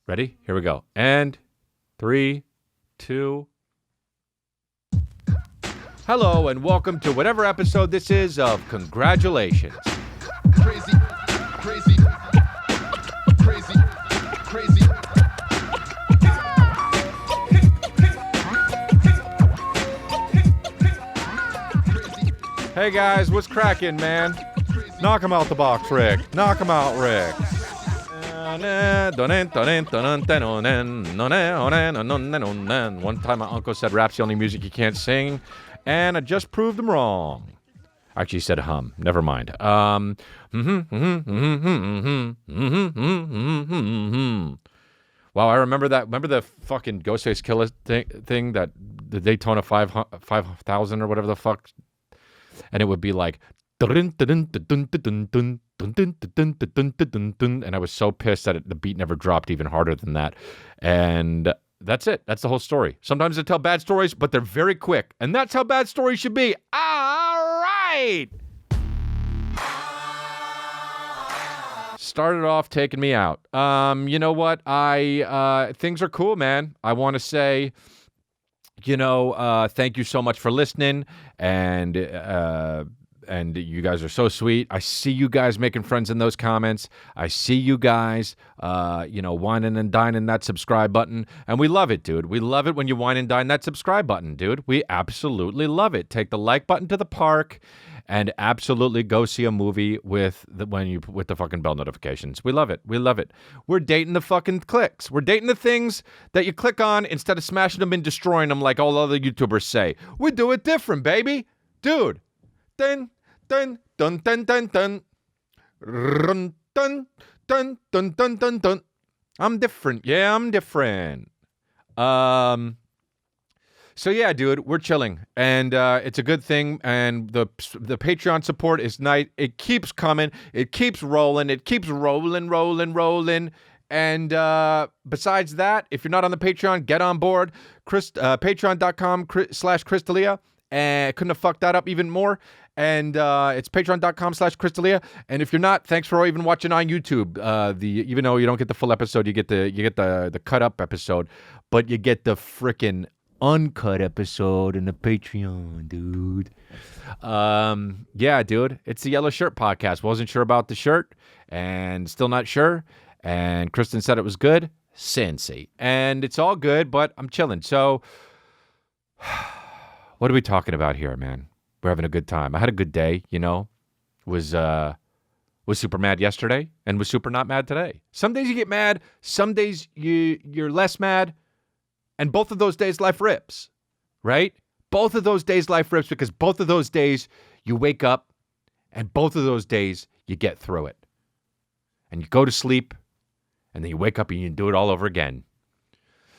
Ready? Here we go. And 3, 2. Hello and welcome to whatever episode this is of Congratulations. Crazy, crazy, crazy, crazy. Hey guys, what's cracking, man? Knock him out the box, Rick. Knock him out, Rick. One time my uncle said rap's the only music you can't sing, and I just proved him wrong. Actually, he said hum. Never mind. Wow, I remember that. Remember the fucking Ghostface Killer thing that the Daytona 5000 or whatever the fuck, and it would be like, and I was so pissed that the beat never dropped even harder than that. And that's it. That's the whole story. Sometimes I tell bad stories, but they're very quick, and that's how bad stories should be. All right. Started off taking me out. You know what? Things are cool, man. I want to say, thank you so much for listening, and you guys are so sweet. I see you guys making friends in those comments. I see you guys, whining and dining that subscribe button, and we love it, dude. We love it when you whine and dine that subscribe button, dude. We absolutely love it. Take the like button to the park, and absolutely go see a movie with the fucking bell notifications. We love it. We love it. We're dating the fucking clicks. We're dating the things that you click on instead of smashing them and destroying them like all other YouTubers say. We do it different, baby, dude. Dun dun dun dun dun dun. Run, dun dun dun dun dun dun. I'm different. Yeah, I'm different. So yeah, dude, we're chilling, and it's a good thing. And the Patreon support is nice. It keeps coming. It keeps rolling. It keeps rolling. And besides that, if you're not on the Patreon, get on board. Patreon.com/Crystalia. And couldn't have fucked that up even more. And it's patreon.com/Crystalia. And if you're not, thanks for even watching on YouTube. Even though you don't get the full episode, you get the cut up episode, but you get the frickin' uncut episode in the Patreon, dude. Yeah, dude, it's the Yellow Shirt Podcast. Wasn't sure about the shirt, and still not sure. And Kristen said it was good. Cincy. And it's all good, but I'm chilling. So, what are we talking about here, man? We're having a good time. I had a good day, Was super mad yesterday and was super not mad today. Some days you get mad, some days you're less mad, and both of those days life rips, right? Both of those days life rips because both of those days you wake up and both of those days you get through it. And you go to sleep and then you wake up and you do it all over again.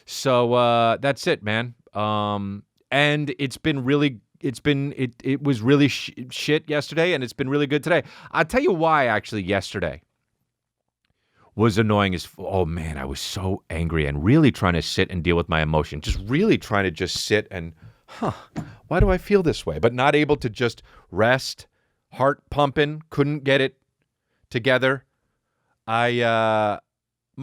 So that's it, man. And it was really shit yesterday, and it's been really good today. I'll tell you why, actually, yesterday was annoying oh man, I was so angry and really trying to sit and deal with my emotion. Just really trying to just sit and, why do I feel this way? But not able to just rest, heart pumping, couldn't get it together. My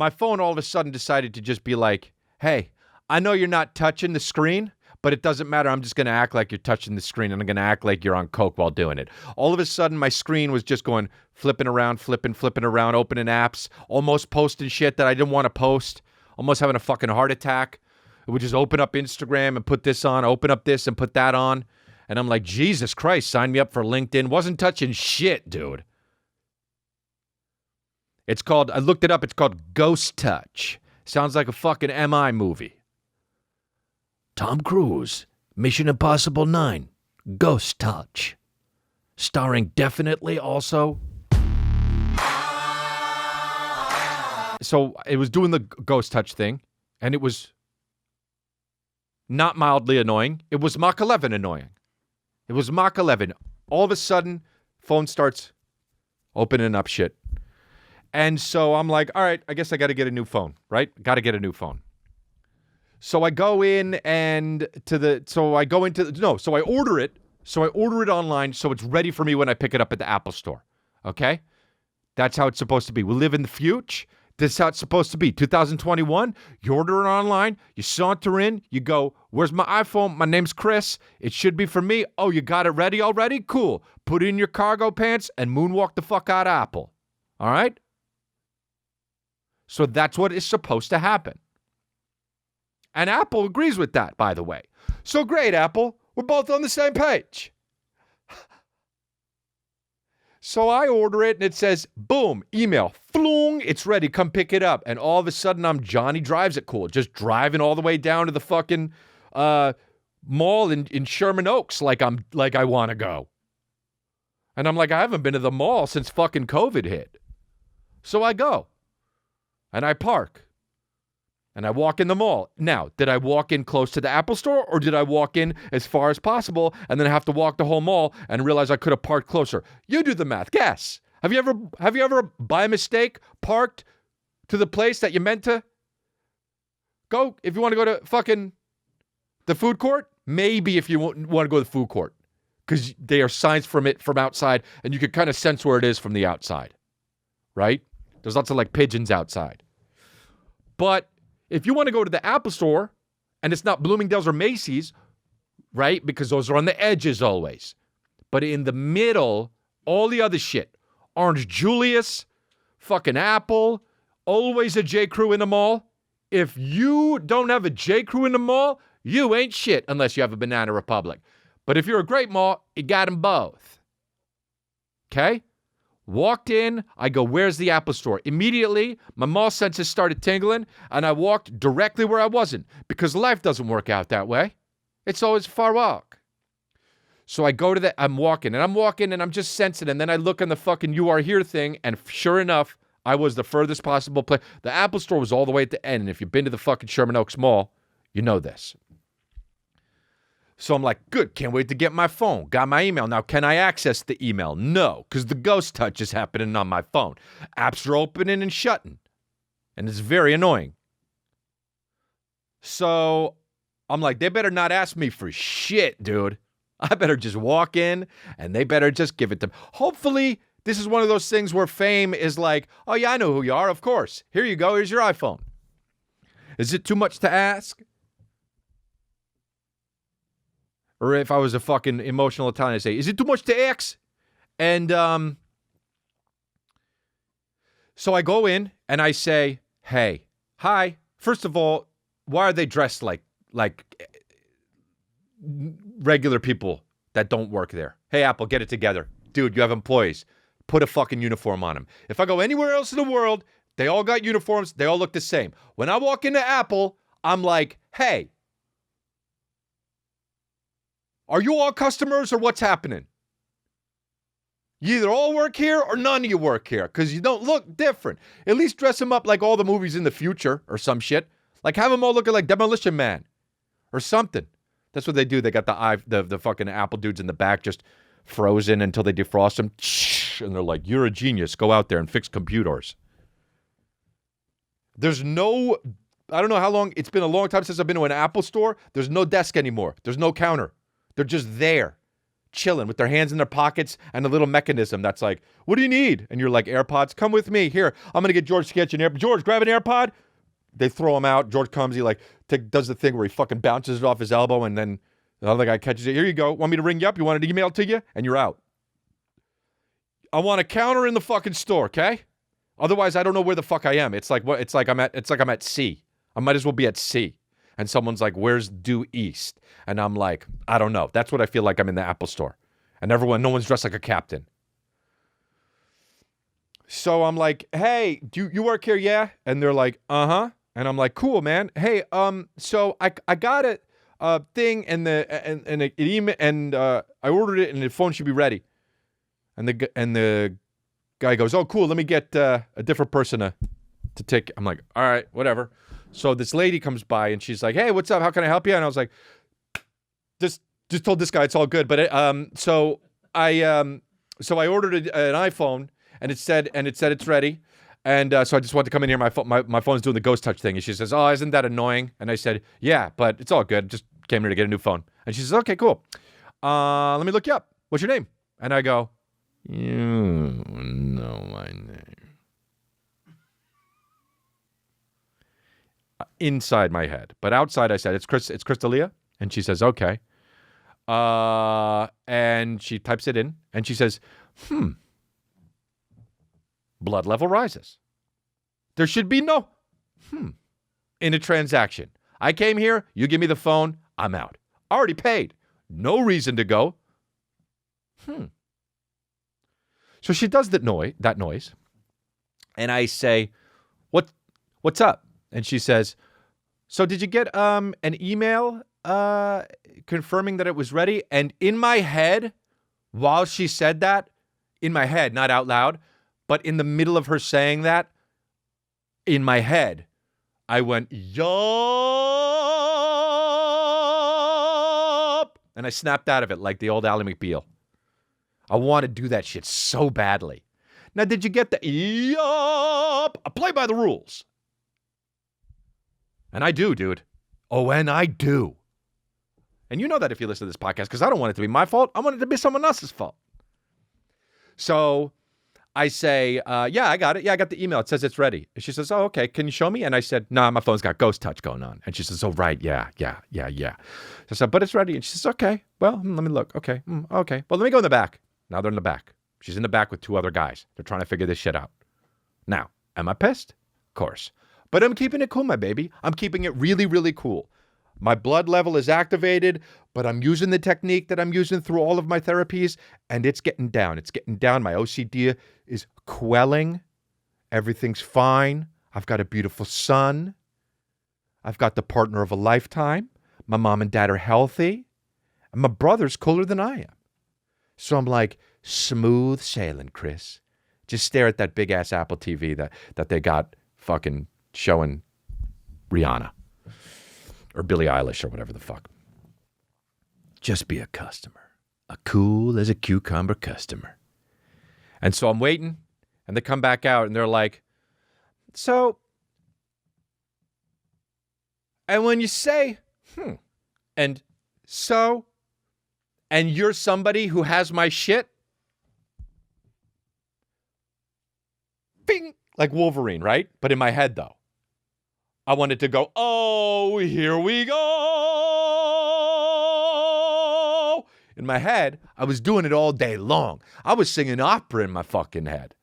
phone all of a sudden decided to just be like, hey, I know you're not touching the screen, but it doesn't matter. I'm just going to act like you're touching the screen, and I'm going to act like you're on coke while doing it. All of a sudden, my screen was just going flipping around, opening apps, almost posting shit that I didn't want to post, almost having a fucking heart attack. It would just open up Instagram and put this on, open up this and put that on. And I'm like, Jesus Christ, sign me up for LinkedIn. Wasn't touching shit, dude. I looked it up, it's called Ghost Touch. Sounds like a fucking MI movie. Tom Cruise, Mission Impossible 9, Ghost Touch. Starring definitely also. So it was doing the Ghost Touch thing, and it was not mildly annoying. It was Mach 11 annoying. It was Mach 11. All of a sudden, phone starts opening up shit. And so I'm like, all right, I guess I got to get a new phone, right? Got to get a new phone. So I go in and so I order it. So I order it online so it's ready for me when I pick it up at the Apple store. Okay? That's how it's supposed to be. We live in the future. This is how it's supposed to be. 2021, you order it online, you saunter in, you go, where's my iPhone? My name's Chris. It should be for me. Oh, you got it ready already? Cool. Put it in your cargo pants and moonwalk the fuck out of Apple. All right? So that's what is supposed to happen. And Apple agrees with that, by the way. So great, Apple. We're both on the same page. So I order it and it says, boom, email, floong, it's ready, come pick it up. And all of a sudden I'm Johnny Drives It Cool, just driving all the way down to the fucking mall in Sherman Oaks like I want to go. And I'm like, I haven't been to the mall since fucking COVID hit. So I go and I park and I walk in the mall. Now, did I walk in close to the Apple store or did I walk in as far as possible and then have to walk the whole mall and realize I could have parked closer? You do the math. Guess. Have you ever by mistake parked to the place that you meant to go? If you want to go to fucking the food court, maybe if you want to go to the food court because they are signs from outside and you can kind of sense where it is from the outside, right? There's lots of like pigeons outside. But if you want to go to the Apple store and it's not Bloomingdale's or Macy's, right? Because those are on the edges always. But in the middle, all the other shit, Orange Julius, fucking Apple, always a J. Crew in the mall. If you don't have a J. Crew in the mall, you ain't shit unless you have a Banana Republic. But if you're a great mall, you got them both. Okay? Walked in, I go, where's the Apple store? Immediately, my mall senses started tingling, and I walked directly where I wasn't, because life doesn't work out that way. It's always a far walk. So I go to I'm walking, and I'm just sensing, and then I look on the fucking You Are Here thing, and sure enough, I was the furthest possible place. The Apple store was all the way at the end, and if you've been to the fucking Sherman Oaks Mall, you know this. So I'm like, good, can't wait to get my phone. Got my email. Now, can I access the email? No, because the ghost touch is happening on my phone. Apps are opening and shutting, and it's very annoying. So I'm like, they better not ask me for shit, dude. I better just walk in, and they better just give it to me. Hopefully, this is one of those things where fame is like, oh, yeah, I know who you are, of course. Here you go. Here's your iPhone. Is it too much to ask? Or if I was a fucking emotional Italian, I'd say, is it too much to ask? And so I go in and I say, hey, hi. First of all, why are they dressed like regular people that don't work there? Hey, Apple, get it together. Dude, you have employees. Put a fucking uniform on them. If I go anywhere else in the world, they all got uniforms. They all look the same. When I walk into Apple, I'm like, hey, are you all customers or what's happening? You either all work here or none of you work here because you don't look different. At least dress them up like all the movies in the future or some shit. Like have them all looking like Demolition Man or something. That's what they do. They got the fucking Apple dudes in the back just frozen until they defrost them. And they're like, you're a genius. Go out there and fix computers. There's no, I don't know how long, it's been a long time since I've been to an Apple store. There's no desk anymore. There's no counter. They're just there, chilling with their hands in their pockets and a little mechanism that's like, what do you need? And you're like, AirPods, come with me. Here, I'm going to get George to get you an AirPod. George, grab an AirPod. They throw them out. George comes, he does the thing where he fucking bounces it off his elbow and then the other guy catches it. Here you go. Want me to ring you up? You want an email to you? And you're out. I want a counter in the fucking store, okay? Otherwise, I don't know where the fuck I am. It's like I'm at sea. I might as well be at sea. And someone's like, where's due east? And I'm like, I don't know. That's what I feel like I'm in the Apple store. And no one's dressed like a captain. So I'm like, hey, do you work here? Yeah. And they're like, uh-huh. And I'm like, cool, man. Hey, so I got a thing and an email and I ordered it and the phone should be ready. And the guy goes, oh, cool. Let me get a different person to take. I'm like, all right, whatever. So this lady comes by and she's like, hey, what's up? How can I help you? And I was like, just told this guy it's all good. But so I ordered an iPhone and it said it's ready. And so I just wanted to come in here. My phone's doing the ghost touch thing. And she says, oh, isn't that annoying? And I said, yeah, but it's all good. Just came here to get a new phone. And she says, okay, cool. Let me look you up. What's your name? And I go, you know my name. inside my head. But outside I said, it's Crystalia. And she says, okay. And she types it in and she says, blood level rises. There should be no in a transaction. I came here, you give me the phone, I'm out. Already paid. No reason to go. So she does that noise. And I say, what's up? And she says, so did you get an email confirming that it was ready? And in my head, while she said that, in my head, not out loud, but in the middle of her saying that, in my head, I went, yup. And I snapped out of it like the old Ally McBeal. I want to do that shit so badly. Now, did you get the yup? I play by the rules. And I do, dude. Oh, and I do. And you know that if you listen to this podcast, because I don't want it to be my fault. I want it to be someone else's fault. So I say, yeah, I got it. Yeah, I got the email. It says it's ready. And she says, oh, okay. Can you show me? And I said, nah, my phone's got ghost touch going on. And she says, oh, right. Yeah. So I said, but it's ready. And she says, okay. Well, let me look. Okay. Okay. Well, let me go in the back. Now they're in the back. She's in the back with two other guys. They're trying to figure this shit out. Now, am I pissed? Of course. But I'm keeping it cool, my baby. I'm keeping it really, really cool. My blood level is activated, but I'm using the technique that I'm using through all of my therapies, and it's getting down. It's getting down. My OCD is quelling. Everything's fine. I've got a beautiful son. I've got the partner of a lifetime. My mom and dad are healthy. And my brother's cooler than I am. So I'm like, smooth sailing, Chris. Just stare at that big-ass Apple TV that they got fucking showing Rihanna. Or Billie Eilish or whatever the fuck. Just be a customer. A cool as a cucumber customer. And so I'm waiting, and they come back out, and they're like, so, and when you say, and so, and you're somebody who has my shit, bing, like Wolverine, right? But in my head, though. I wanted to go, oh, here we go. In my head, I was doing it all day long. I was singing opera in my fucking head.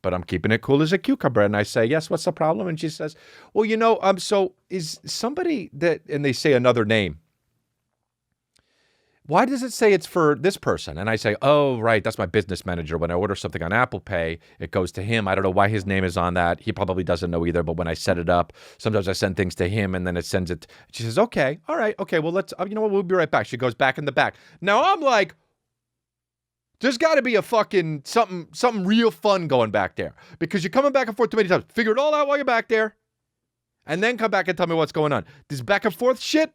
But I'm keeping it cool as a cucumber. And I say, yes, what's the problem? And she says, well, so is somebody that, and they say another name. Why does it say it's for this person? And I say, oh, right, that's my business manager. When I order something on Apple Pay, it goes to him. I don't know why his name is on that. He probably doesn't know either. But when I set it up, sometimes I send things to him and then it sends it. She says, okay, all right, okay, well, let's, you know what, we'll be right back. She goes back in the back. Now I'm like, there's got to be a fucking something real fun going back there. Because you're coming back and forth too many times. Figure it all out while you're back there. And then come back and tell me what's going on. This back and forth shit.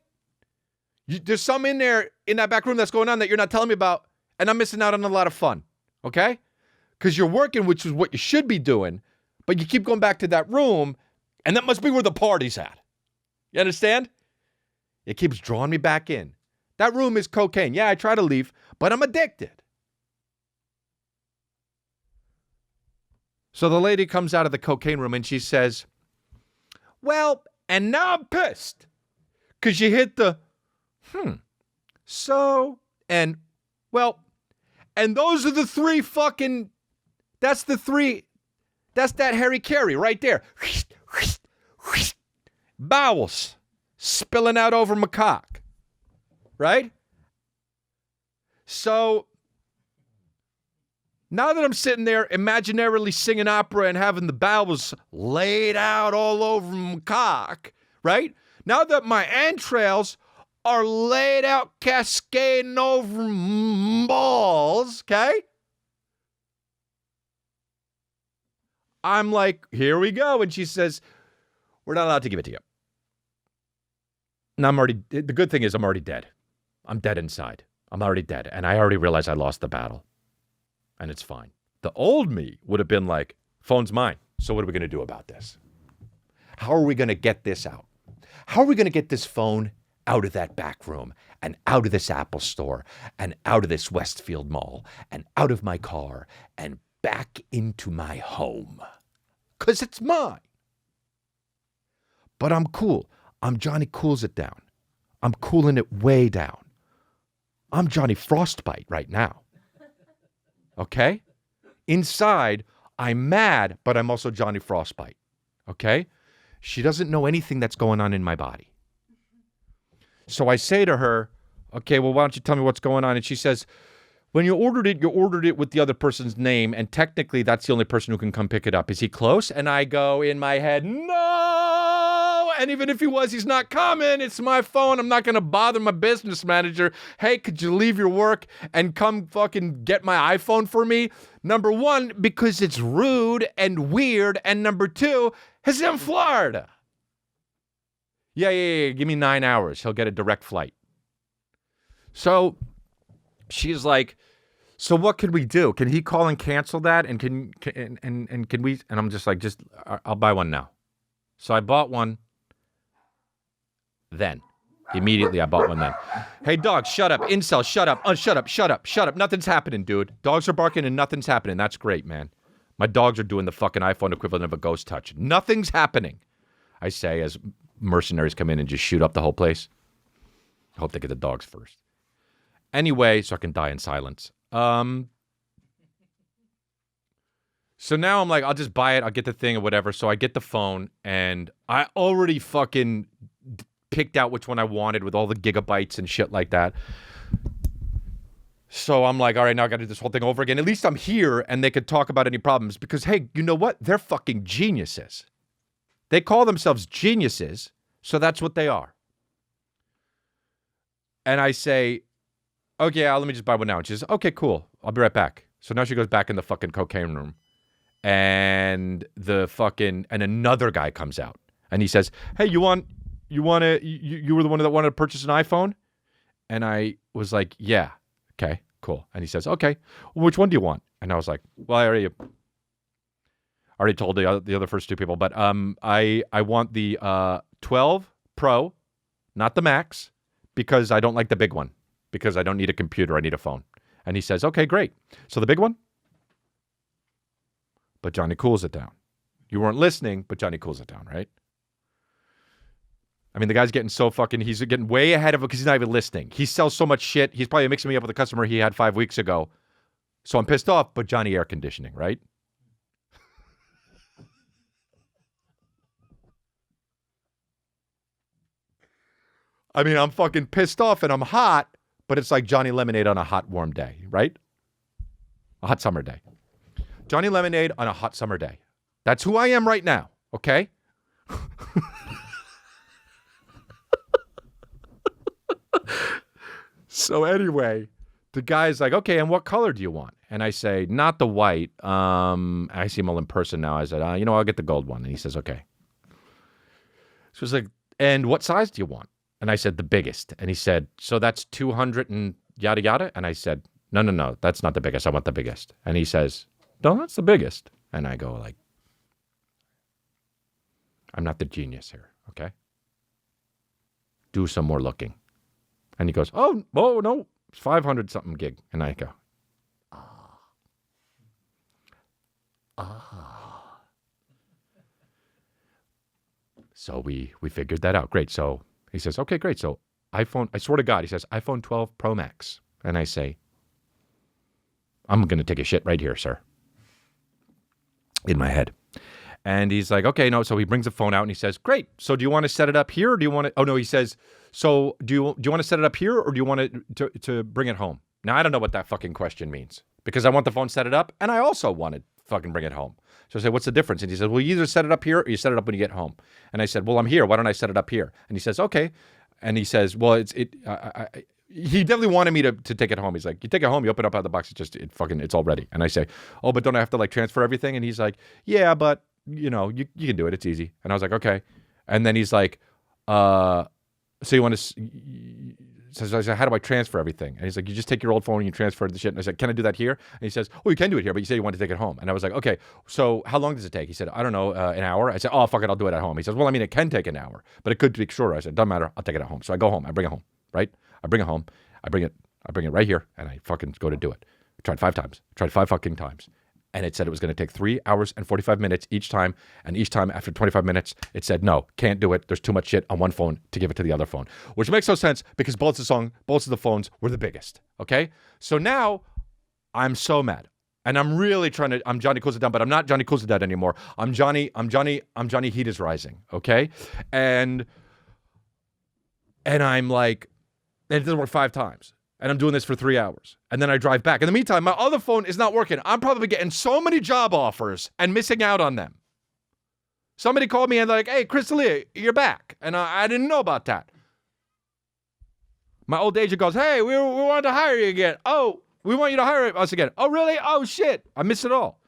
There's some in there, in that back room that's going on that you're not telling me about, and I'm missing out on a lot of fun, okay? Because you're working, which is what you should be doing, but you keep going back to that room, and that must be where the party's at. You understand? It keeps drawing me back in. That room is cocaine. Yeah, I try to leave, but I'm addicted. So the lady comes out of the cocaine room, and she says, well, and now I'm pissed, because you hit the... So, and, well, and those are the three fucking, that's that Harry Carey right there. Bowels spilling out over my cock. Right? So, now that I'm sitting there imaginarily singing opera and having the bowels laid out all over my cock, right? Now that my entrails are laid out cascading over balls, okay? I'm like, here we go. And she says, we're not allowed to give it to you. And the good thing is I'm already dead. I'm dead inside. I'm already dead. And I already realized I lost the battle. And it's fine. The old me would have been like, phone's mine. So what are we going to do about this? How are we going to get this out? How are we going to get this phone out of that back room and out of this Apple store and out of this Westfield mall and out of my car and back into my home? Because it's mine. But I'm cool. I'm Johnny Cools It Down. I'm cooling it way down. I'm Johnny Frostbite right now. Okay? Inside, I'm mad, but I'm also Johnny Frostbite. Okay? She doesn't know anything that's going on in my body. So I say to her, okay, well, why don't you tell me what's going on? And she says, when you ordered it with the other person's name, and technically that's the only person who can come pick it up. Is he close? And I go in my head, no! And even if he was, he's not coming. It's my phone. I'm not going to bother my business manager. Hey, could you leave your work and come fucking get my iPhone for me? Number one, because it's rude and weird. And number two, he's in Florida. Yeah. Give me 9 hours. He'll get a direct flight. So she's like, so what could we do? Can he call and cancel that? And can we? And I'm just like, I'll buy one now. So I bought one. Then, immediately I bought one then. Hey dog, shut up. Incel, shut up. Shut up. Nothing's happening, dude. Dogs are barking and nothing's happening. That's great, man. My dogs are doing the fucking iPhone equivalent of a ghost touch. Nothing's happening. I say as mercenaries come in and just shoot up the whole place. I hope they get the dogs first. Anyway, so I can die in silence. So now I'm like, I'll just buy it. I'll get the thing or whatever. So I get the phone and I already fucking picked out which one I wanted with all the gigabytes and shit like that. So I'm like, all right, now I got to do this whole thing over again. At least I'm here and they could talk about any problems because, hey, you know what? They're fucking geniuses. They call themselves geniuses, so that's what they are. And I say, okay, let me just buy one now. And she says, okay, cool. I'll be right back. So now she goes back in the fucking cocaine room. And another guy comes out. And he says, hey, you were the one that wanted to purchase an iPhone? And I was like, yeah. Okay, cool. And he says, okay, well, which one do you want? And I was like, well, I already told the other first two people, but I want the 12 Pro, not the Max, because I don't like the big one, because I don't need a computer, I need a phone. And he says, okay, great. So the big one? But Johnny cools it down. You weren't listening, but Johnny cools it down, right? I mean, the guy's getting he's getting way ahead of it because he's not even listening. He sells so much shit. He's probably mixing me up with a customer he had 5 weeks ago. So I'm pissed off, but Johnny air conditioning, right? I mean, I'm fucking pissed off and I'm hot, but it's like Johnny Lemonade on a hot, warm day, right? A hot summer day. Johnny Lemonade on a hot summer day. That's who I am right now, okay? So anyway, the guy's like, okay, and what color do you want? And I say, not the white. I see him all in person now. I said, I'll get the gold one. And he says, okay. So he's like, and what size do you want? And I said, the biggest. And he said, so that's 200 and yada yada? And I said, no, that's not the biggest. I want the biggest. And he says, no, that's the biggest. And I go like, I'm not the genius here, okay? Do some more looking. And he goes, oh no, it's 500 something gig. And I go, So we figured that out. Great. So he says, okay, great. So iPhone, I swear to God, he says, iPhone 12 Pro Max. And I say, I'm going to take a shit right here, sir. In my head. And he's like, okay, no. So he brings the phone out and he says, great. So do you want to set it up here or do you want to, oh no, he says, so do you want to set it up here or do you want to bring it home? Now, I don't know what that fucking question means because I want the phone set it up and I also want to fucking bring it home. So I said, what's the difference? And he says, well, you either set it up here or you set it up when you get home. And I said, well, I'm here. Why don't I set it up here? And he says, okay. And he says, well, he definitely wanted me to take it home. He's like, you take it home, you open it up out of the box, it's all ready. And I say, oh, but don't I have to like transfer everything? And he's like, yeah, but you can do it. It's easy. And I was like, okay. And then he's like, so you want to, so I said, how do I transfer everything? And he's like, you just take your old phone and you transfer the shit. And I said, can I do that here? And he says, oh, you can do it here, but you said you want to take it home. And I was like, okay, so how long does it take? He said, I don't know, an hour. I said, oh, fuck it, I'll do it at home. He says, well, I mean, it can take an hour, but it could take shorter. I said, doesn't matter, I'll take it at home. So I go home, I bring it home, right? I bring it home, I bring it right here, and I fucking go to do it. I tried 5 times. I tried 5 fucking times. And it said it was going to take 3 hours and 45 minutes each time. And each time after 25 minutes, it said, no, can't do it. There's too much shit on one phone to give it to the other phone. Which makes no sense because both of the phones were the biggest. Okay? So now I'm so mad. And I'm really trying to, I'm Johnny Cools It Down, but I'm not Johnny Cools It Down anymore. I'm Johnny Heat is Rising. Okay? And I'm like, and it doesn't work 5 times. And I'm doing this for 3 hours. And then I drive back. In the meantime, my other phone is not working. I'm probably getting so many job offers and missing out on them. Somebody called me and they're like, hey, Chris Lee, you're back. And I didn't know about that. My old agent goes, hey, we wanted to hire you again. Oh, we want you to hire us again. Oh, really? Oh, shit. I missed it all.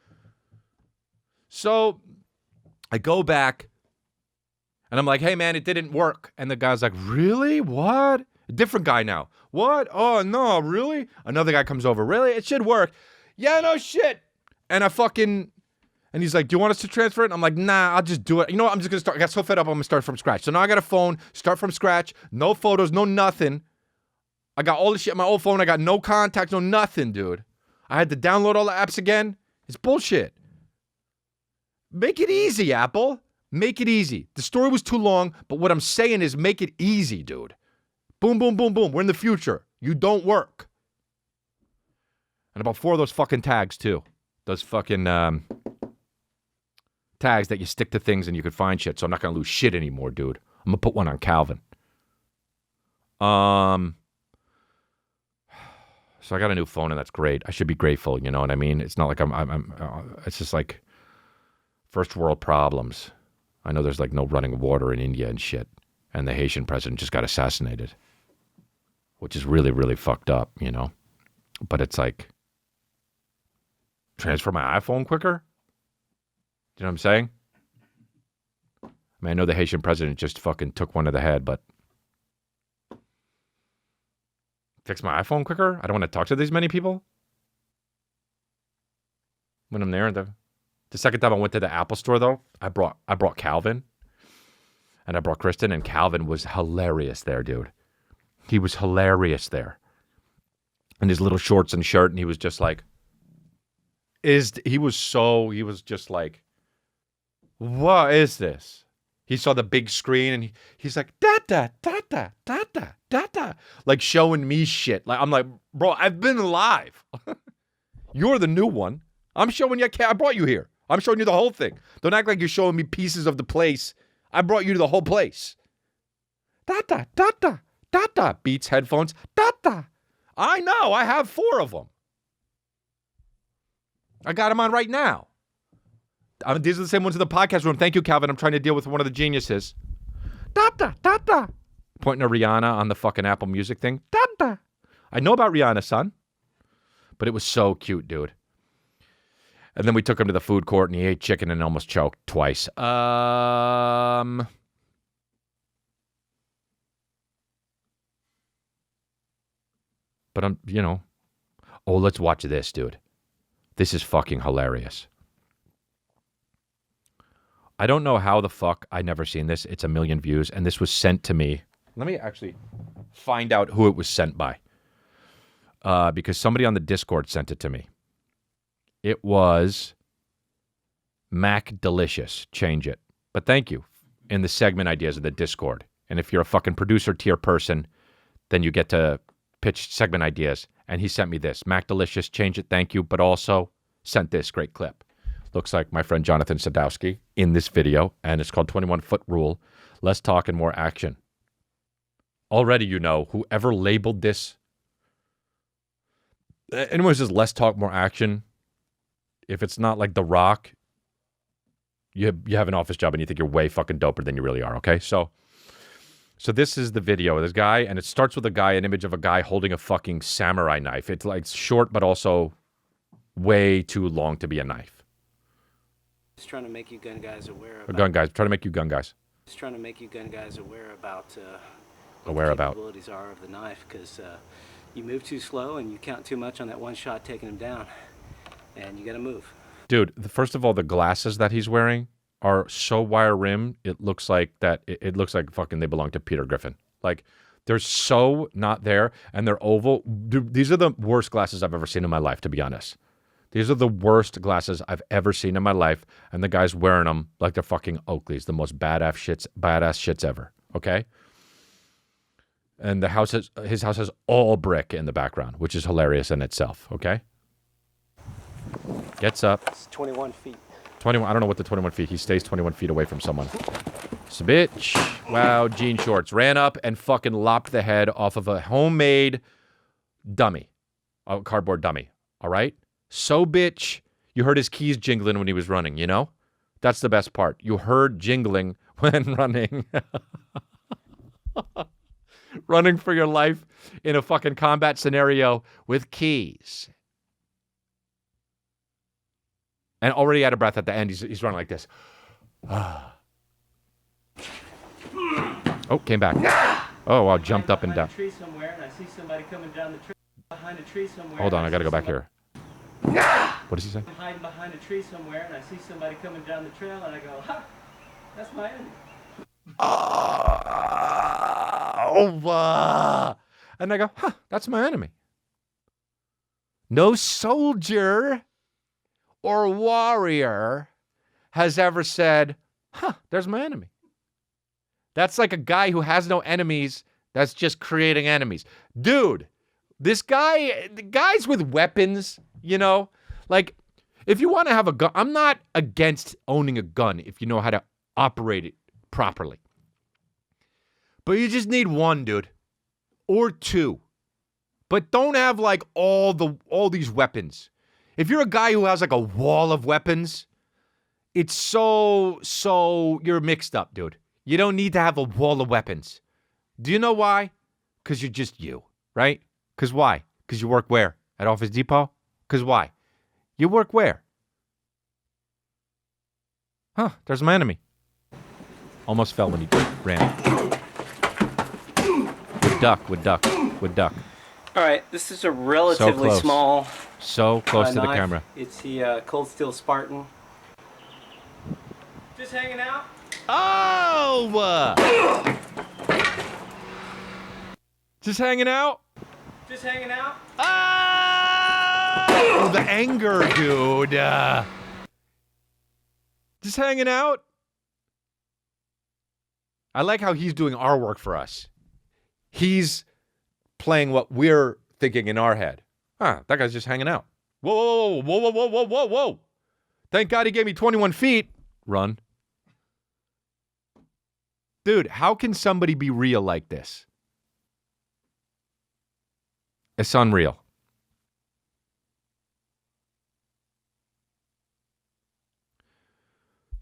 So I go back and I'm like, hey, man, it didn't work. And the guy's like, really? What? Different guy now. What? Oh, no, really? Another guy comes over. Really? It should work. Yeah, no shit. And and he's like, do you want us to transfer it? I'm like, nah, I'll just do it. You know what? I'm just going to start. I got so fed up, I'm going to start from scratch. So now I got a phone, start from scratch, no photos, no nothing. I got all the shit on my old phone. I got no contacts, no nothing, dude. I had to download all the apps again. It's bullshit. Make it easy, Apple. Make it easy. The story was too long, but what I'm saying is make it easy, dude. Boom, boom, boom, boom. We're in the future. You don't work. And about 4 of those fucking tags, too. Those fucking tags that you stick to things and you can find shit. So I'm not going to lose shit anymore, dude. I'm going to put one on Calvin. So I got a new phone and that's great. I should be grateful, you know what I mean? It's not like it's just like first world problems. I know there's like no running water in India and shit. And the Haitian president just got assassinated. Which is really, really fucked up, you know? But it's like, transfer my iPhone quicker? Do you know what I'm saying? I mean, I know the Haitian president just fucking took one to the head, but fix my iPhone quicker? I don't want to talk to these many people. When I'm there, the second time I went to the Apple store, though, I brought Calvin, and I brought Kristen, and Calvin was hilarious there, dude. He was hilarious there. In his little shorts and shirt, and he was just like, he was just like, what is this? He saw the big screen, and he's like, da-da, da-da, da-da, da-da. Like showing me shit. Like I'm like, bro, I've been live. You're the new one. I'm showing you, I brought you here. I'm showing you the whole thing. Don't act like you're showing me pieces of the place. I brought you to the whole place. Da-da, da-da. Da-da, Beats headphones. Da-da. I know. I have 4 of them. I got them on right now. These are the same ones in the podcast room. Thank you, Calvin. I'm trying to deal with one of the geniuses. Da-da, da-da. Pointing to Rihanna on the fucking Apple Music thing. Da-da. I know about Rihanna, son. But it was so cute, dude. And then we took him to the food court, and he ate chicken and almost choked twice. But I'm, oh, let's watch this, dude. This is fucking hilarious. I don't know how the fuck I never seen this. It's 1 million views, and this was sent to me. Let me actually find out who it was sent by. Because somebody on the Discord sent it to me. It was Mac Delicious. Change it. But thank you. In the segment ideas of the Discord. And if you're a fucking producer tier person, then you get to pitch segment ideas. And he sent me this. Mac Delicious, change it, thank you. But also sent this great clip. Looks like my friend Jonathan Sadowski in this video. And it's called 21 Foot Rule. Less talk and more action. Already, whoever labeled this. Anyone who says less talk, more action. If it's not like The Rock, you have an office job and you think you're way fucking doper than you really are, okay? So this is the video of this guy, and it starts with an image of a guy holding a fucking samurai knife. It's like short, but also way too long to be a knife. Just trying to make you gun guys aware about... Gun guys. Trying to make you gun guys. Just trying to make you gun guys aware about... aware the about... capabilities are of the knife, because you move too slow and you count too much on that one shot taking him down. And you got to move. Dude, first of all, the glasses that he's wearing are so wire rimmed. It looks like it looks like fucking they belong to Peter Griffin. Like they're so not there, and they're oval. Dude, these are the worst glasses I've ever seen in my life, to be honest. These are the worst glasses I've ever seen in my life, and the guy's wearing them like they're fucking Oakleys, the most badass shits ever. Okay. And his house has all brick in the background, which is hilarious in itself. Okay. Gets up. It's 21 feet. 21. I don't know what the 21 feet. He stays 21 feet away from someone. It's a bitch. Wow, jean shorts. Ran up and fucking lopped the head off of a homemade dummy. A cardboard dummy. All right? So bitch, you heard his keys jingling when he was running, you know? That's the best part. You heard jingling when running. Running for your life in a fucking combat scenario with keys. And already out of breath at the end, he's running like this. Oh, came back. Oh, wow, jumped up and down. Tree somewhere, and I see somebody coming down the tree behind a tree somewhere. Hold on, I gotta go back here. What does he say? I'm hiding behind a tree somewhere, and I see somebody coming down the trail, and I go, ha, that's my enemy. And I go, huh, that's my enemy. No soldier or warrior has ever said, huh, there's my enemy. That's like a guy who has no enemies that's just creating enemies. Dude, this guy, the guys with weapons, you know, like if you want to have a gun, I'm not against owning a gun if you know how to operate it properly. But you just need one, dude, or two. But don't have like all these weapons. If you're a guy who has like a wall of weapons, it's so you're mixed up, dude. You don't need to have a wall of weapons. Do you know why? Because you're just you, right? Because why? Because you work where? At Office Depot? Because why? You work where? Huh, there's my enemy. Almost fell when he ran. Would duck. All right, this is a relatively small. So close to the knife. camera. It's the Cold Steel Spartan. Just hanging out. Oh! Just hanging out? Just hanging out. Oh, the anger, dude. Just hanging out. I like how he's doing our work for us. He's playing what we're thinking in our head. That guy's just hanging out. Whoa. Thank God he gave me 21 feet. Run. Dude, how can somebody be real like this? It's unreal.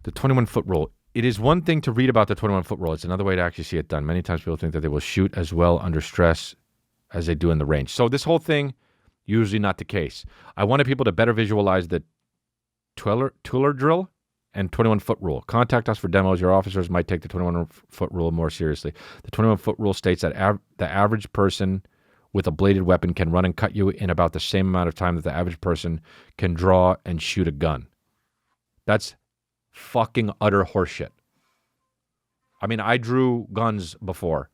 The 21-foot rule. It is one thing to read about the 21-foot rule. It's another way to actually see it done. Many times people think that they will shoot as well under stress as they do in the range. So this whole thing, usually not the case. I wanted people to better visualize the Tueller drill and 21-foot rule. Contact us for demos. Your officers might take the 21-foot rule more seriously. The 21-foot rule states that the average person with a bladed weapon can run and cut you in about the same amount of time that the average person can draw and shoot a gun. That's fucking utter horseshit. I mean, I drew guns before,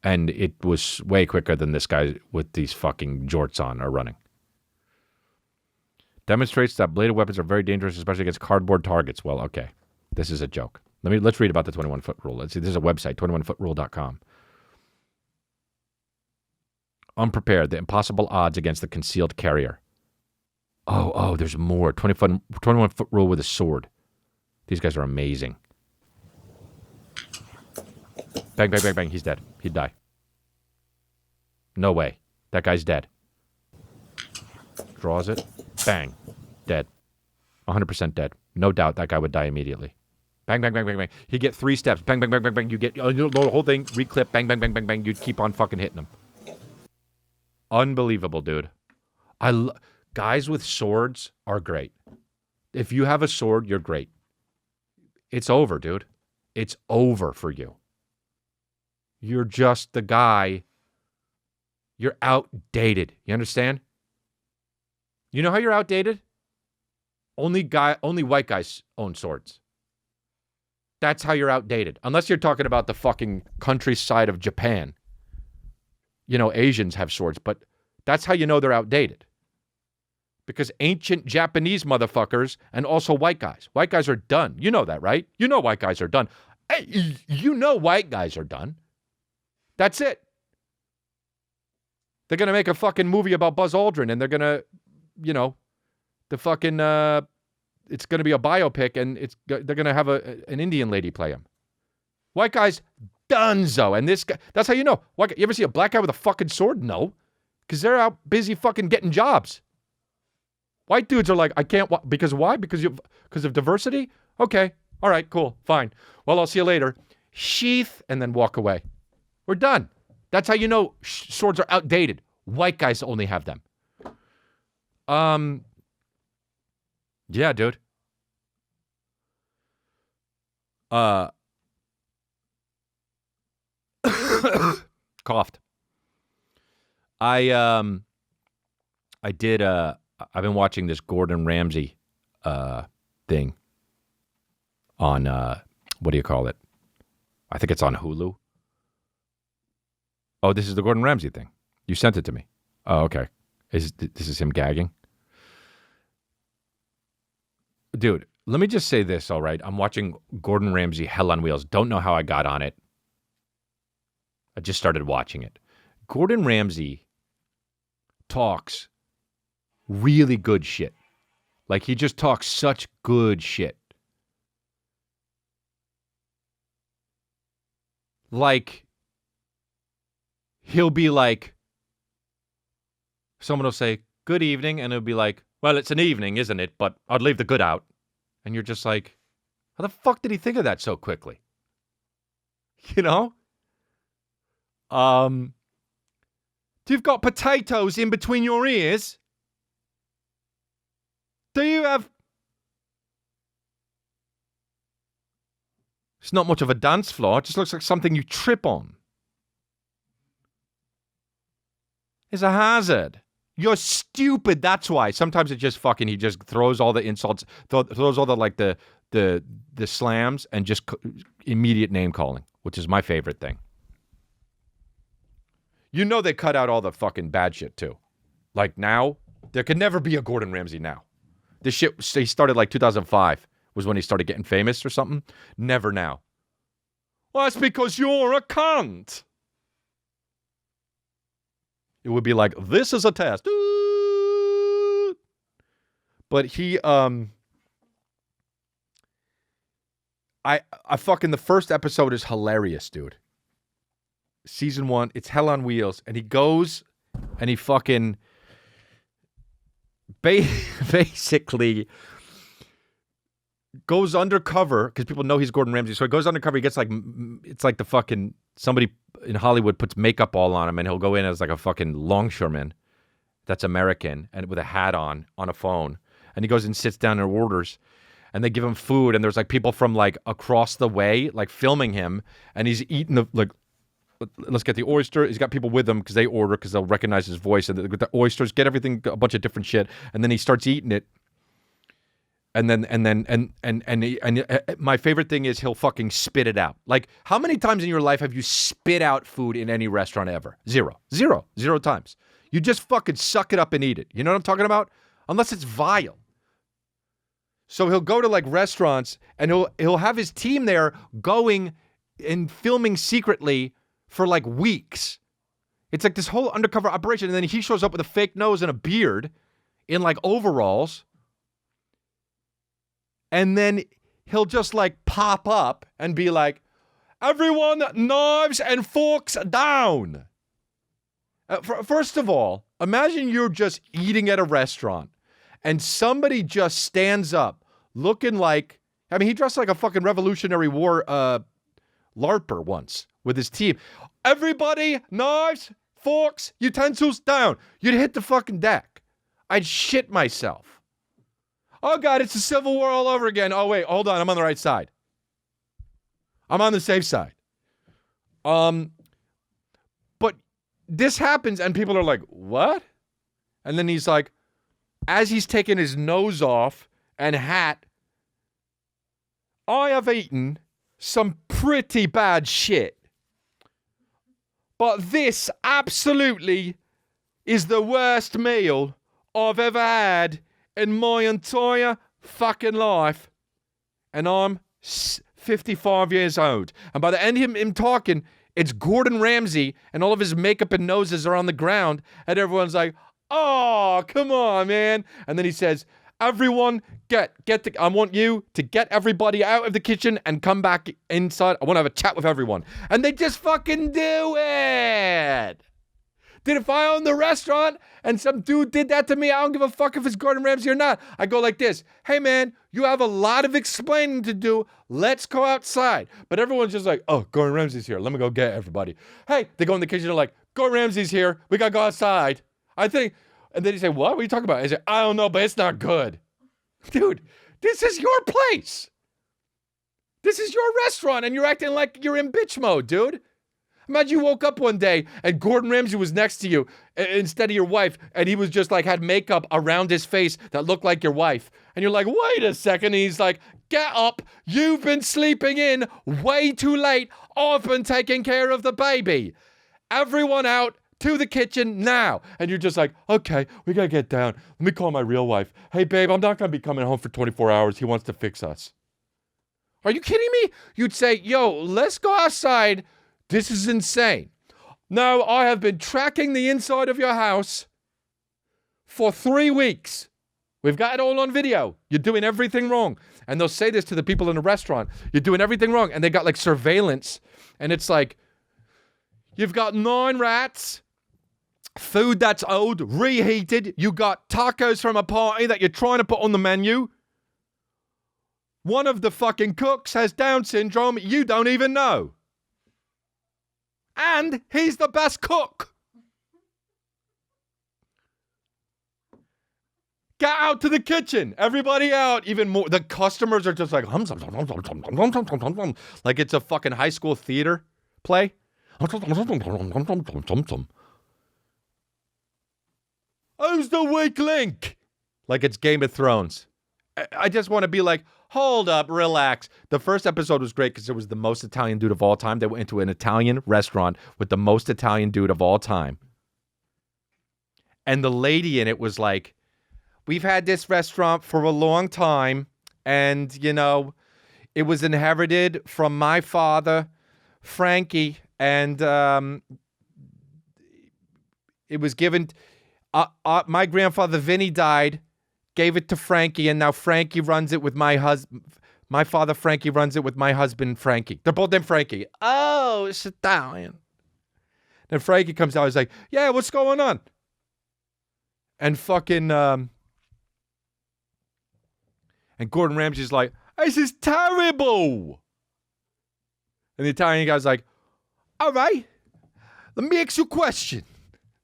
and it was way quicker than this guy with these fucking jorts on are running. Demonstrates that bladed weapons are very dangerous, especially against cardboard targets. Well, okay, this is a joke. Let's read about the 21-foot rule. Let's see. This is a website, 21footrule.com. Unprepared, the impossible odds against the concealed carrier. Oh, there's more. 21-foot rule with a sword. These guys are amazing. Bang, bang, bang, bang. He's dead. He'd die. No way. That guy's dead. Draws it. Bang. Dead. 100% dead. No doubt that guy would die immediately. Bang, bang, bang, bang, bang. He'd get 3 steps. Bang, bang, bang, bang, bang. You get the whole thing. Reclip. Bang, bang, bang, bang, bang. You'd keep on fucking hitting him. Unbelievable, dude. Guys with swords are great. If you have a sword, you're great. It's over, dude. It's over for you. You're just the guy. You're outdated. You understand? You know how you're outdated? Only white guys own swords. That's how you're outdated. Unless you're talking about the fucking countryside of Japan. You know, Asians have swords, but that's how you know they're outdated. because ancient Japanese motherfuckers and also white guys. White guys are done. You know that, right? You know white guys are done. Hey, you know white guys are done. That's it. They're going to make a fucking movie about Buzz Aldrin, and they're going to, the fucking, it's going to be a biopic, and they're going to have an Indian lady play him. White guys, donezo. And this guy, that's how you know. White guy, you ever see a black guy with a fucking sword? No. Because they're out busy fucking getting jobs. White dudes are like, I can't, because why? Because of diversity? Okay. All right, cool. Fine. Well, I'll see you later. Sheath, and then walk away. We're done. That's how you know swords are outdated. White guys only have them. Yeah, dude. Coughed. I've been watching this Gordon Ramsay thing on what do you call it? I think it's on Hulu. Oh, this is the Gordon Ramsay thing. You sent it to me. Oh, okay. This is him gagging? Dude, let me just say this, all right? I'm watching Gordon Ramsay Hell on Wheels. Don't know how I got on it. I just started watching it. Gordon Ramsay talks really good shit. Like, he just talks such good shit. Like, he'll be like, someone will say, good evening, and he'll be like, well, it's an evening, isn't it? But I'd leave the good out. And you're just like, how the fuck did he think of that so quickly? You know? You've got potatoes in between your ears? Do you have... It's not much of a dance floor. It just looks like something you trip on. It's a hazard. You're stupid. That's why. Sometimes it just fucking, he just throws all the insults, throws all the, like, the slams, and just immediate name calling, which is my favorite thing. You know they cut out all the fucking bad shit, too. Like, now, there could never be a Gordon Ramsay now. This shit, he started like 2005 was when he started getting famous or something. Never now. Well, that's because you're a cunt. It would be like, this is a test. But he, I fucking, the first episode is hilarious, dude. Season 1, it's Hell on Wheels, and he goes and he fucking basically goes undercover because people know he's Gordon Ramsay. So he goes undercover. He gets like, it's like the fucking, somebody in Hollywood puts makeup all on him, and he'll go in as like a fucking longshoreman that's American and with a hat on a phone. And he goes and sits down and orders, and they give him food, and there's like people from like across the way like filming him, and he's eating the, like, let's get the oyster. He's got people with him because they order because they'll recognize his voice, and the oysters, get everything, a bunch of different shit, and then he starts eating it. And my favorite thing is he'll fucking spit it out. Like, how many times in your life have you spit out food in any restaurant ever? Zero times. You just fucking suck it up and eat it. You know what I'm talking about? Unless it's vile. So he'll go to like restaurants, and he'll have his team there going and filming secretly for like weeks. It's like this whole undercover operation, and then he shows up with a fake nose and a beard in like overalls. And then he'll just like pop up and be like, everyone, knives and forks down. First of all, imagine you're just eating at a restaurant and somebody just stands up looking like, I mean, he dressed like a fucking Revolutionary War LARPer once with his team. Everybody, knives, forks, utensils down. You'd hit the fucking deck. I'd shit myself. Oh, God, it's the Civil War all over again. Oh, wait, hold on. I'm on the right side. I'm on the safe side. But this happens, and people are like, what? And then he's like, as he's taking his nose off and hat, I have eaten some pretty bad shit. But this absolutely is the worst meal I've ever had in my entire fucking life. And I'm 55 years old. And by the end of him talking, it's Gordon Ramsay, and all of his makeup and noses are on the ground, and everyone's like, oh, come on, man. And then he says, everyone, I want you to get everybody out of the kitchen and come back inside. I want to have a chat with everyone. And they just fucking do it. Dude, if I owned the restaurant and some dude did that to me, I don't give a fuck if it's Gordon Ramsay or not. I go like this. Hey, man, you have a lot of explaining to do. Let's go outside. But everyone's just like, oh, Gordon Ramsay's here. Let me go get everybody. Hey, they go in the kitchen. They're like, Gordon Ramsay's here. We got to go outside. I think. And then he say, what are you talking about? I say, I don't know, but it's not good. Dude, this is your place. This is your restaurant, and you're acting like you're in bitch mode, dude. Imagine you woke up one day and Gordon Ramsay was next to you instead of your wife, and he was just like had makeup around his face that looked like your wife. And you're like, wait a second. And he's like, get up. You've been sleeping in way too late. I've been taking care of the baby. Everyone out to the kitchen now. And you're just like, okay, we gotta get down. Let me call my real wife. Hey, babe, I'm not gonna be coming home for 24 hours. He wants to fix us. Are you kidding me? You'd say, yo, let's go outside. This is insane. No, I have been tracking the inside of your house for 3 weeks. We've got it all on video. You're doing everything wrong. And they'll say this to the people in the restaurant. You're doing everything wrong. And they got like surveillance. And it's like, you've got 9 rats, food that's old, reheated. You got tacos from a party that you're trying to put on the menu. One of the fucking cooks has Down syndrome. You don't even know. And he's the best cook. Get out to the kitchen. Everybody out. Even more. The customers are just like, like it's a fucking high school theater play. Who's the weak link? Like it's Game of Thrones. I just want to be like, hold up, relax. The first episode was great because it was the most Italian dude of all time. They went into an Italian restaurant with the most Italian dude of all time. And the lady in it was like, we've had this restaurant for a long time. And, you know, it was inherited from my father, Frankie. And it was given, my grandfather, Vinny, died. Gave it to Frankie, and now Frankie runs it with my husband. My father, Frankie, runs it with my husband, Frankie. They're both named Frankie. Oh, it's Italian. And Frankie comes out. He's like, yeah, what's going on? And fucking, and Gordon Ramsay's like, this is terrible. And the Italian guy's like, all right, let me ask you a question.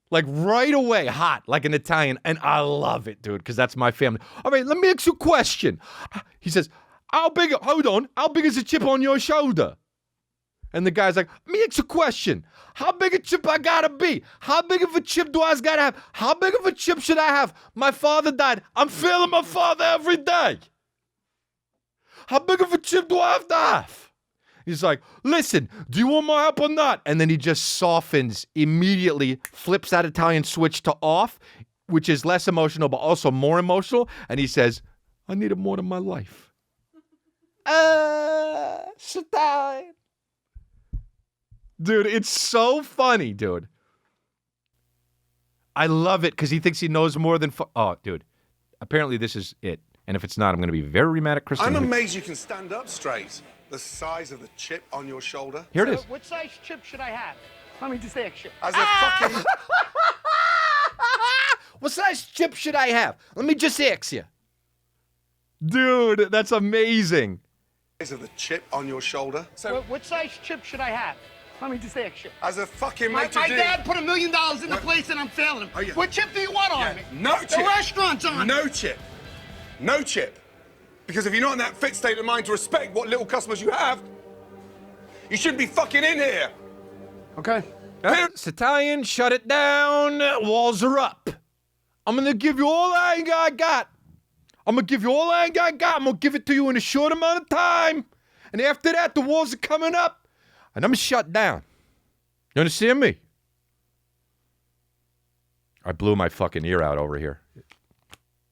Like right away, hot, like an Italian. And I love it, dude, because that's my family. All right, let me ask you a question. He says, how big is a chip on your shoulder? And the guy's like, let me ask you a question. How big a chip I gotta be? How big of a chip do I gotta have? How big of a chip should I have? My father died. I'm feeling my father every day. How big of a chip do I have to have? He's like, listen, do you want my help or not? And then he just softens immediately, flips that Italian switch to off, which is less emotional, but also more emotional. And he says, I need it more than my life. Italian. Dude, it's so funny, dude. I love it because he thinks he knows more than... oh, dude. Apparently this is it. And if it's not, I'm going to be very mad at Kristen. I'm amazed you can stand up straight. The size of the chip on your shoulder. Here it is. What size chip should I have? Let me just ask you. As a fucking... What size chip should I have? Let me just ask you. Dude, that's amazing. Size of the chip on your shoulder. So What size chip should I have? Let me just ask you. as a fucking My maitre d'. dad put $1 million in the place and I'm failing him. Oh, yeah. What chip do you want on me? No The chip. restaurant's on. No chip. No chip. Because if you're not in that fit state of mind to respect what little customers you have, you shouldn't be fucking in here. Okay. It's Italian, shut it down. Walls are up. I'm going to give you all I got. I'm going to give you all I got. I'm going to give it to you in a short amount of time. And after that, the walls are coming up. And I'm shut down. You understand me? I blew my fucking ear out over here.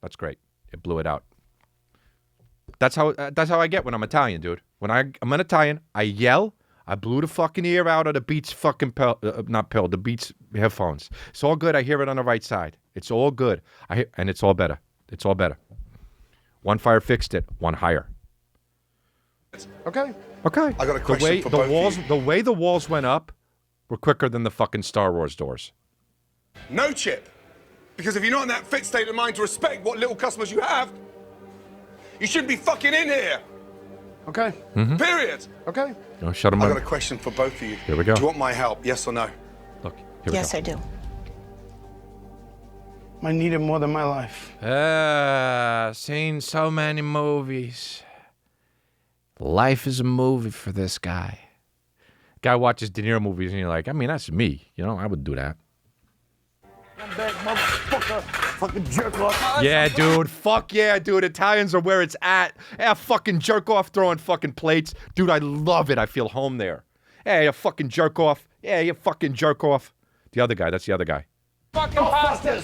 That's great. It blew it out. That's how I get when I'm Italian, dude. When I'm an Italian, I yell. I blew the fucking ear out of the Beats fucking the Beats headphones. It's all good. I hear it on the right side. It's all good. And it's all better. It's all better. One fire fixed it. One higher. Okay. Okay. I got a question for both of you. The way the walls went up were quicker than the fucking Star Wars doors. No chip. Because if you're not in that fit state of mind to respect what little customers you have, you shouldn't be fucking in here. Okay. Period. Okay. No, shut them I up. got a question for both of you. Here we go. Do you want my help? Yes or no? Look, here we Yes, go. I do. I need it more than my life. Seen so many movies. Life is a movie for this guy. Guy watches De Niro movies and you're like, I mean, that's me. You know, I would do that. Motherfucker. Fucking jerk off. Yeah, dude. Fuck yeah, dude. Italians are where it's at. Yeah, fucking jerk off throwing fucking plates. Dude, I love it. I feel home there. Yeah, you fucking jerk off. Yeah, you fucking jerk off. The other guy. That's the other guy. Fucking pasta.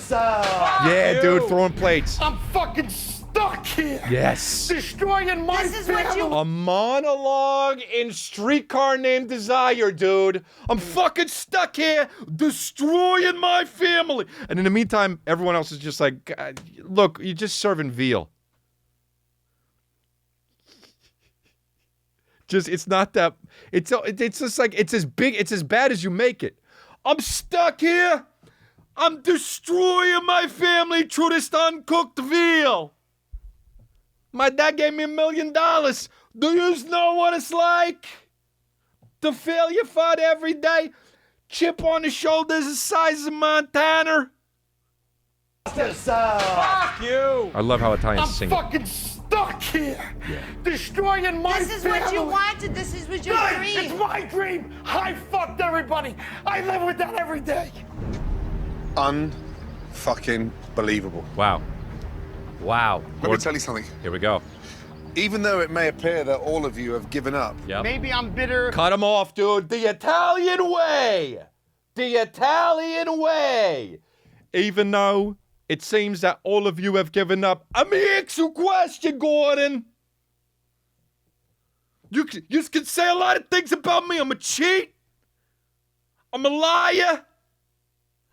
Yeah, dude. Throwing plates. I'm fucking stuck here. Yes. Destroying my This is what you- A monologue in Streetcar Named Desire, dude. I'm fucking stuck here destroying my family. And in the meantime, everyone else is just like, God, look, you're just serving veal. It's not that, it's just like, it's as bad as you make it. I'm stuck here. I'm destroying my family through this uncooked veal. My dad gave me $1 million. Do you know what it's like to feel your fight every day? Chip on the shoulders the size of Montana. Fuck you. I love how Italians I'm sing. fucking stuck here. Destroying my This is family. what you wanted. This is what your Good. dream. It's my dream. I fucked everybody. I live with that every day. Unfucking believable. Wow. Wow. Let me tell you something. Here we go. Even though it may appear that all of you have given up, Yep. Maybe I'm bitter. Cut him off, dude. The Italian way. The Italian way. Even though it seems that all of you have given up. Let me ask you a question, Gordon. You can say a lot of things about me. I'm a cheat. I'm a liar.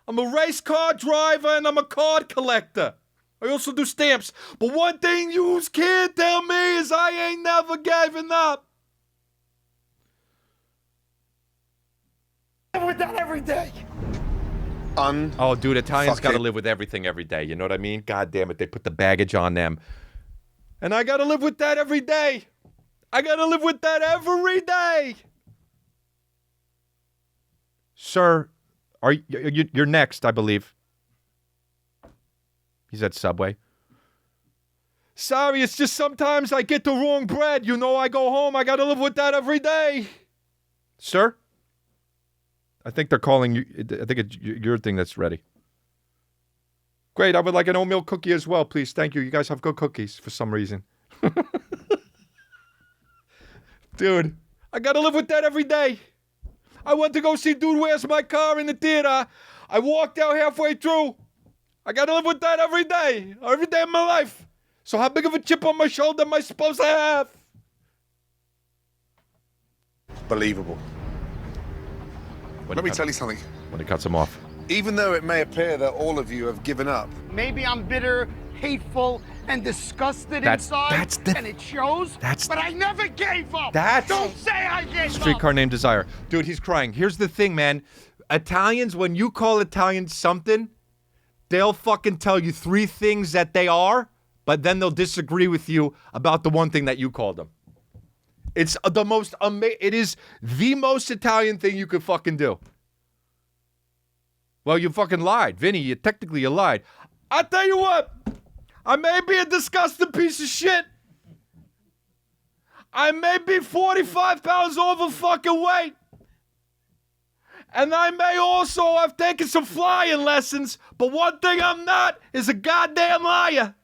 I'm a race car driver and I'm a card collector. I also do stamps. But one thing you can't tell me is I ain't never given up. I live with that every day. Oh, dude, Italians got to Fucking- live with everything every day. You know what I mean? God damn it, they put the baggage on them. And I got to live with that every day. I got to live with that every day. Sir, you're next, I believe. He's at Subway. Sorry, it's just sometimes I get the wrong bread. You know, I go home. I got to live with that every day. Sir? I think they're calling you. I think it's your thing that's ready. Great. I would like an oatmeal cookie as well, please. Thank you. You guys have good cookies for some reason. Dude, I got to live with that every day. I went to go see Dude, Where's My Car in the theater. I walked out halfway through. I got to live with that every day of my life. So how big of a chip on my shoulder am I supposed to have? believable. Let me tell you something. When he cuts him off. Even though it may appear that all of you have given up, Maybe I'm bitter, hateful, and disgusted inside, and it shows. But I never gave up. Don't say I gave up. Streetcar Named Desire. Dude, he's crying. Here's the thing, man. Italians, when you call Italians something, they'll fucking tell you 3 things that they are, but then they'll disagree with you about the one thing that you called them. It's the most it is the most Italian thing you could fucking do. Well, you fucking lied. Vinny, you lied. I'll tell you what. I may be a disgusting piece of shit. I may be 45 pounds over fucking weight. And I may also have taken some flying lessons, but one thing I'm not is a goddamn liar.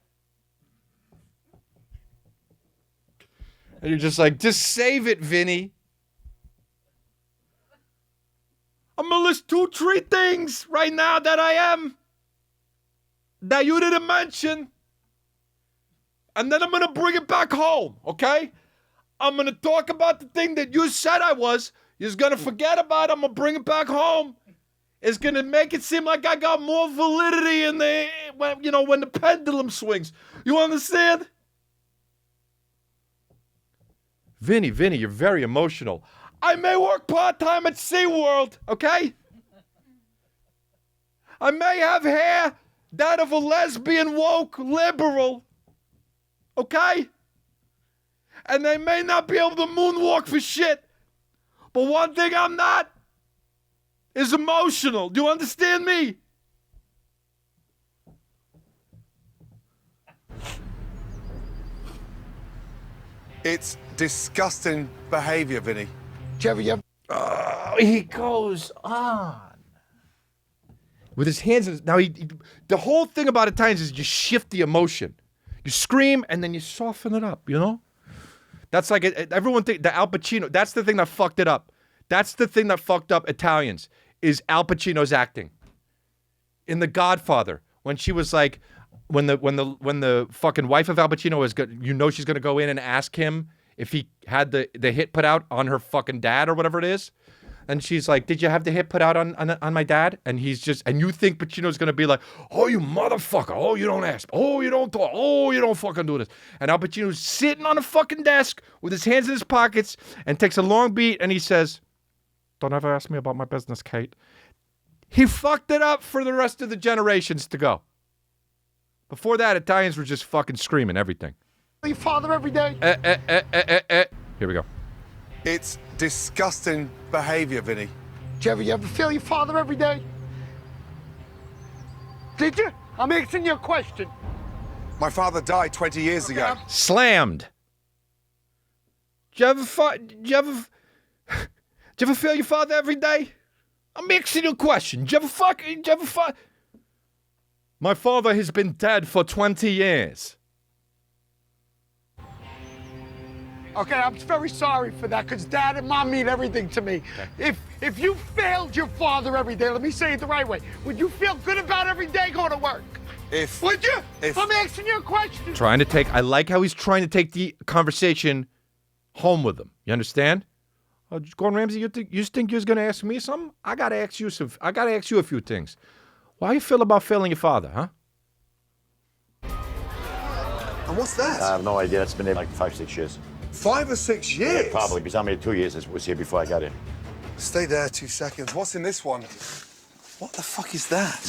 And you're just like, just save it, Vinny. I'm gonna list 2, 3 things right now that I am that you didn't mention. And then I'm going to bring it back home, okay? I'm going to talk about the thing that you said I was. You're going to forget about it. I'm going to bring it back home. It's going to make it seem like I got more validity in the, when the pendulum swings. You understand? Vinny, you're very emotional. I may work part-time at SeaWorld, okay? I may have hair, that of a lesbian woke liberal, okay? And they may not be able to moonwalk for shit. But one thing I'm not is emotional. Do you understand me? It's disgusting behavior, Vinny. Oh, he goes on. With his hands in his, now the whole thing about Italians is you shift the emotion. You scream and then you soften it up, you know? That's like, everyone think, the Al Pacino, that's the thing that fucked it up. That's the thing that fucked up Italians, is Al Pacino's acting. In The Godfather, when she was like, when the fucking wife of Al Pacino was good, she's gonna go in and ask him if he had the hit put out on her fucking dad or whatever it is. And she's like, did you have the hit put out on my dad? And he's just, and you think Pacino's going to be like, oh, you motherfucker. Oh, you don't ask. Oh, you don't talk. Oh, you don't fucking do this. And Al Pacino's sitting on the fucking desk with his hands in his pockets and takes a long beat and he says, don't ever ask me about my business, Kate. He fucked it up for the rest of the generations to go. Before that, Italians were just fucking screaming everything. Your father every day. Here we go. It's disgusting behavior, Vinny. Did you ever feel your father every day? Did you? I'm asking you a question. My father died 20 years ago. Slammed. Did you ever feel your father every day? I'm asking you a question. Did you ever fuck? My father has been dead for 20 years. Okay, I'm very sorry for that, because Dad and Mom mean everything to me. Okay. If you failed your father every day, let me say it the right way, would you feel good about every day going to work? Would you? I'm asking you a question. I like how he's trying to take the conversation home with him. You understand? Gordon Ramsay, you think you was going to ask me something? I got to ask you a few things. How you feel about failing your father, huh? And what's that? I have no idea. It's been there like 5-6 years. 5 or 6 years? Yeah, probably, because I'm here 2 years. I was here before I got here. Stay there 2 seconds. What's in this one? What the fuck is that?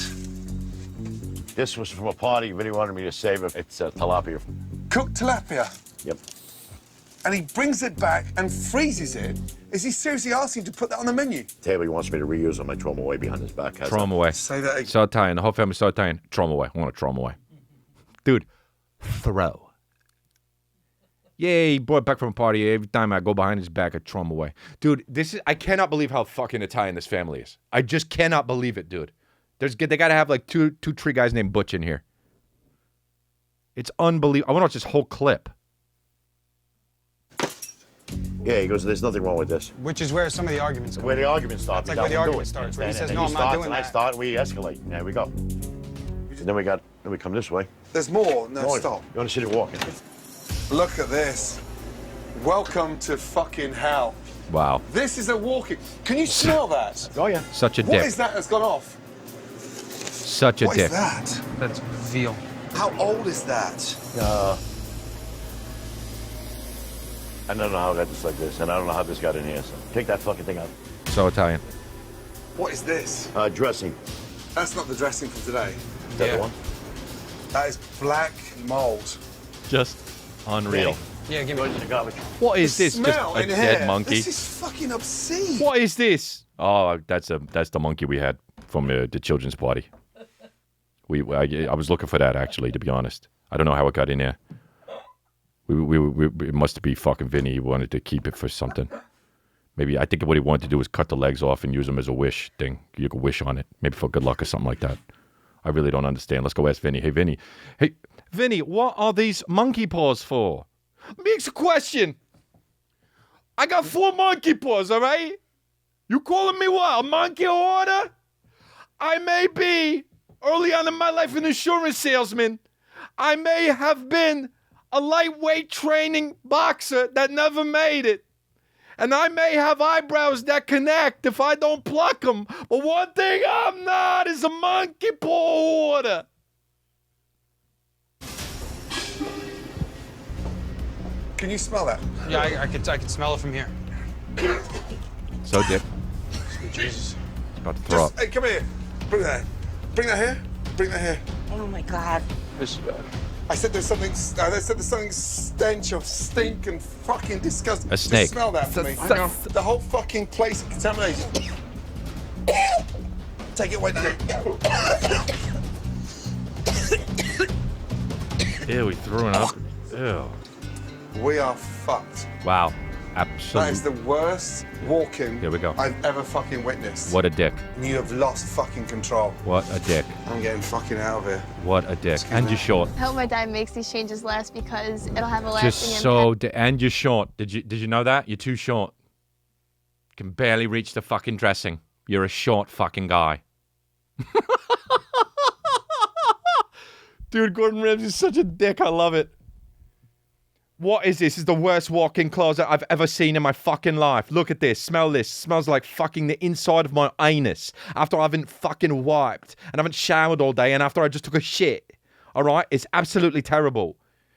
This was from a party. He really wanted me to save it. It's tilapia. Cooked tilapia? Yep. And he brings it back and freezes it. Is he seriously asking to put that on the menu? Taylor, he wants me to reuse them. I throw them away behind his back. Throw them away. Say that again. So Italian. The whole family's so Italian. Throw them away. I want to throw them away. Dude, throw. Yeah, he brought it back from a party. Every time I go behind his back, I throw him away. Dude, I cannot believe how fucking Italian this family is. I just cannot believe it, dude. They got to have like two tree guys named Butch in here. It's unbelievable. I want to watch this whole clip. Yeah, he goes, there's nothing wrong with this. Which is where some of the arguments come. Where the argument starts. That's like where the argument starts, where he says, no, I'm not doing that. And I start, and we escalate. There we go. And then we come this way. There's more. No, stop. You want to see it walking? Look at this. Welcome to fucking hell. Wow. This is a walking. Can you smell that? Oh, yeah. Such a dick. What is that that's gone off? Such a dick. What is that? That's veal. How old is that? I don't know how I got this like this, and I don't know how this got in here, so take that fucking thing out. So Italian. What is this? Dressing. That's not the dressing from today. Is that the one? That is black mold. Just unreal. Yeah, give me the garbage. What is this? Just Smell a in dead here. monkey? This is fucking obscene. What is this? Oh, that's the monkey we had from the children's party. I was looking for that, actually, to be honest. I don't know how it got in there. It must be fucking Vinny. He wanted to keep it for something. Maybe, I think what he wanted to do was cut the legs off and use them as a wish thing. You could wish on it. Maybe for good luck or something like that. I really don't understand. Let's go ask Vinny. Hey, Vinny, what are these monkey paws for? Makes a question. I got 4 monkey paws, all right? You calling me what, a monkey hoarder? I may be, early on in my life, an insurance salesman. I may have been a lightweight training boxer that never made it. And I may have eyebrows that connect if I don't pluck them. But one thing I'm not is a monkey paw hoarder. Can you smell that? Yeah, I can smell it from here. So Dick. Sweet Jesus. About to throw up. Hey, come here. Bring that. Bring that here. Bring that here. Oh my God. I said there's something. They said there's something stench of stink and fucking disgusting. A snake. Just smell that for me. The whole fucking place is contaminated. Take it away now. Ew, he threw it up. Ew. We are fucked. Wow. That Absolutely. is the worst walking Here we go. I've ever fucking witnessed. What a dick. And you have lost fucking control. What a dick. I'm getting fucking out of here. What a dick. Excuse And me. you're short. I hope my dad makes these changes last because it'll have a lasting Just so impact. and you're short. Did you know that? You're too short. Can barely reach the fucking dressing. You're a short fucking guy. Dude, Gordon Ramsay's such a dick. I love it. What is this? This is the worst walk-in closet I've ever seen in my fucking life. Look at this. Smell this. Smells like fucking the inside of my anus after I haven't fucking wiped and haven't showered all day and after I just took a shit. All right? It's absolutely terrible.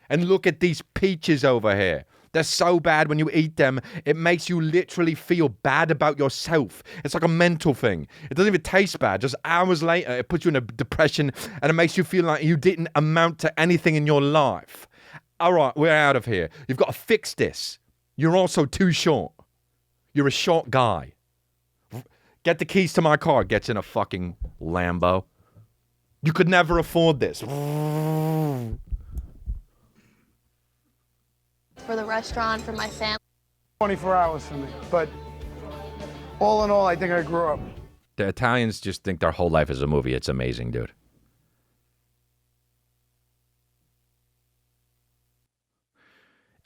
And look at these peaches over here. They're so bad when you eat them, it makes you literally feel bad about yourself. It's like a mental thing. It doesn't even taste bad. Just hours later, it puts you in a depression and it makes you feel like you didn't amount to anything in your life. All right, we're out of here. You've got to fix this. You're also too short. You're a short guy. Get the keys to my car. Gets in a fucking Lambo. You could never afford this. For the restaurant, for my family. 24 hours for me. But all in all, I think I grew up. The Italians just think their whole life is a movie. It's amazing, dude.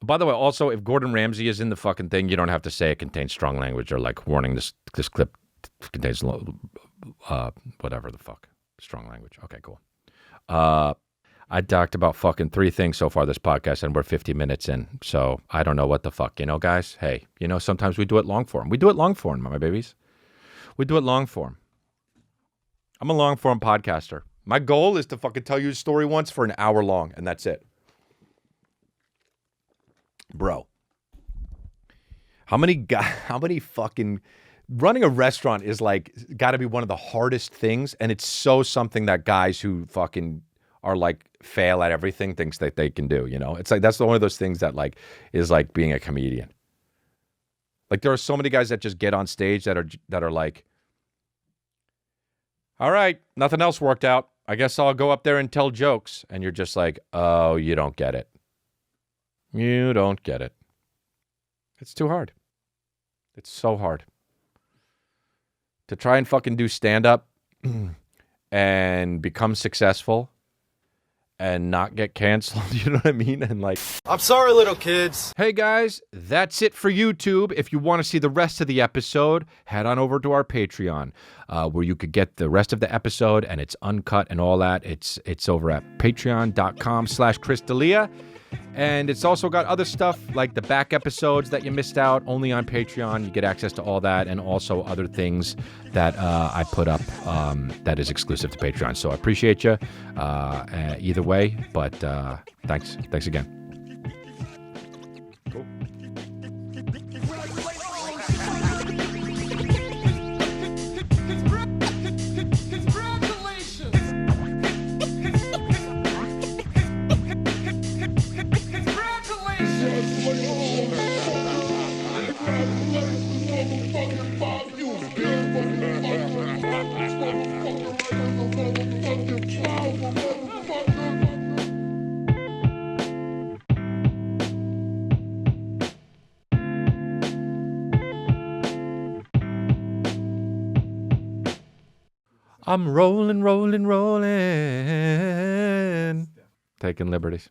By the way, also, if Gordon Ramsay is in the fucking thing, you don't have to say it contains strong language or like warning this clip contains whatever the fuck. Strong language. Okay, cool. I talked about fucking 3 things so far this podcast and we're 50 minutes in. So I don't know what the fuck, guys. Hey, sometimes we do it long form. We do it long form, my babies. We do it long form. I'm a long form podcaster. My goal is to fucking tell you a story once for an hour long and that's it. Bro, how many fucking running a restaurant is like got to be one of the hardest things, and it's so something that guys who fucking are like fail at everything thinks that they can do. It's like that's one of those things that like is like being a comedian. Like there are so many guys that just get on stage that are like, all right, nothing else worked out. I guess I'll go up there and tell jokes, and you're just like, oh, you don't get it. You don't get it. It's too hard. It's so hard. To try and fucking do stand-up and become successful and not get canceled, you know what I mean? And like... I'm sorry, little kids. Hey guys, that's it for YouTube. If you want to see the rest of the episode, head on over to our Patreon, where you could get the rest of the episode and it's uncut and all that. It's over at patreon.com/Chris D'Elia. And it's also got other stuff like the back episodes that you missed out only on Patreon. You get access to all that and also other things that I put up that is exclusive to Patreon. So I appreciate you either way, but thanks again. Cool. I'm rolling, taking liberties.